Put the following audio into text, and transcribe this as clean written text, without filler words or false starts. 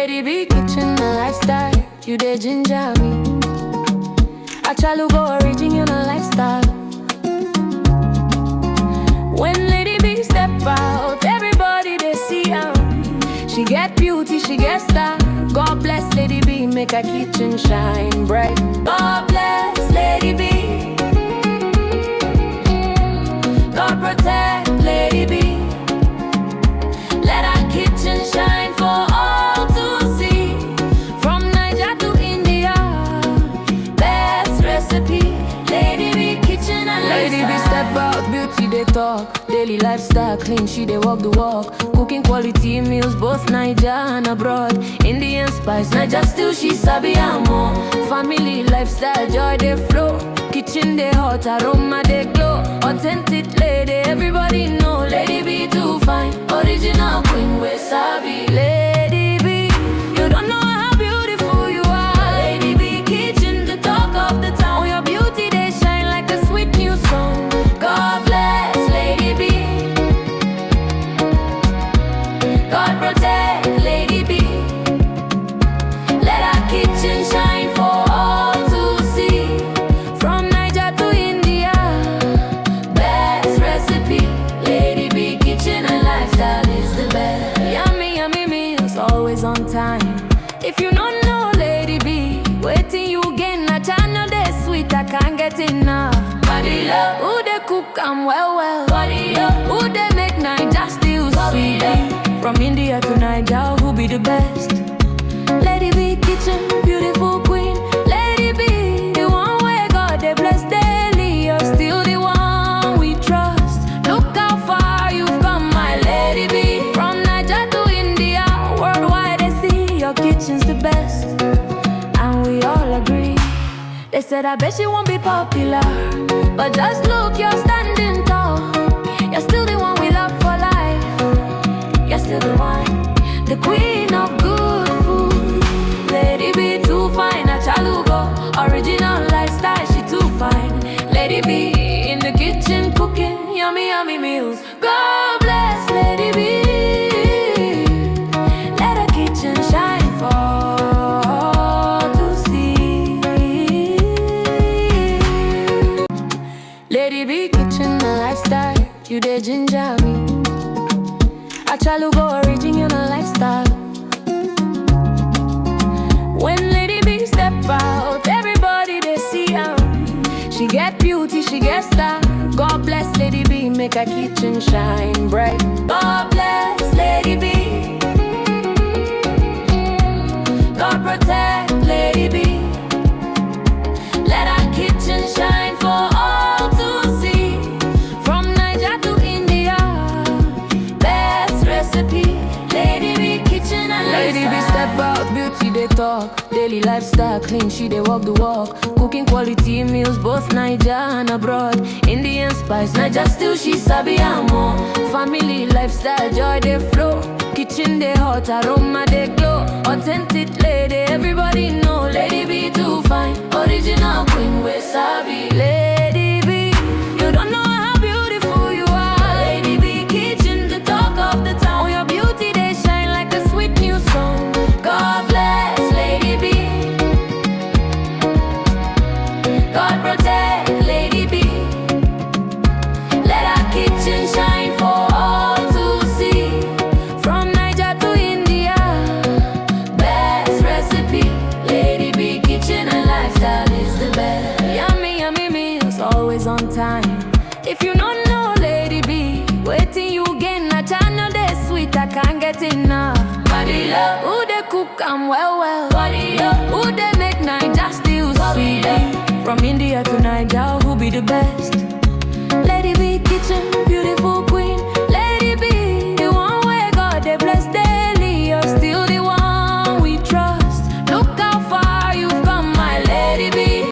Lady B kitchen a lifestyle, you dey ginger me. I try to go original lifestyle. When Lady B step out, everybody they see her. She get beauty, she get style. God bless Lady B, make her kitchen shine bright. God bless Lady B. God protect Lady B. Let her kitchen shine for all to see. From Niger to India, best recipe. Lady B kitchen and Lady B step out, beauty they talk. Daily lifestyle clean, she they walk the walk. Cooking quality meals, both Niger and abroad. Indian spice, Niger still she sabi more. Family lifestyle, joy they flow. Kitchen they hot, aroma they glow. Authentic lady, everybody know. Lady B too fine, original queen we sabi. Lady B, you don't know how beautiful you are. Lady B kitchen, the talk of the town. Your beauty they shine like a sweet new song. God bless Lady B. God protect Lady B. Let her kitchen shine for all to see. From Niger to India, best recipe. Lady B kitchen and lifestyle is the best. Yummy, yummy meals, always on time. If you don't know Lady B, waiting you gain a channel they sweet, I can't get enough. Body love, who they cook and well. Body up, who they make Niger still sweet. From India to Niger, who be the best? Lady B kitchen, beautiful queen. Lady B, the one where God they bless daily. You're still the one we trust. Look how far you've come, my Lady B. From Niger to India, worldwide they see your kitchen's the best. And we all agree. They said I bet she won't be popular, but just look, you're standing tall. You're still the one we love for life. You're still the one, the queen of good food. Lady B too fine, a chalugo. Original lifestyle, she too fine. Lady B in the kitchen cooking yummy, yummy meals. God bless Lady B. Let her kitchen shine for all to see. Lady B kitchen a lifestyle, you dey ginger me. I try to go original lifestyle. When Lady B step out, everybody they see her. She get beauty, she get style. God bless Lady B, make her kitchen shine bright. God bless Lady B. God protect Lady B. Let her kitchen shine for all to see. From Niger to India, best recipe. Lady B kitchen and Lady B step out, beauty they talk. Daily lifestyle clean, she they walk the walk. Cooking quality meals, both Niger and abroad. Indian spice, Niger still she sabi more. Family lifestyle, joy they flow. Kitchen they hot, aroma they glow. Authentic lady, everybody know. Lady B too fine, original queen we sabi. Lady B, you don't know how beautiful you are. Lady B kitchen, the talk of the town. Your beauty they shine like a sweet new song. God bless Lady B. God protect Lady B. Let her kitchen shine for all to see. From Niger to India, best recipe. Lady B kitchen and lifestyle is the best. Yummy, yummy meals, always on time. If you don't know Lady B, waiting you gain a channel they sweet, I can't get enough. Body love, who they cook and well. Body up, who they make Niger still sweet. From India to Niger, who be the best?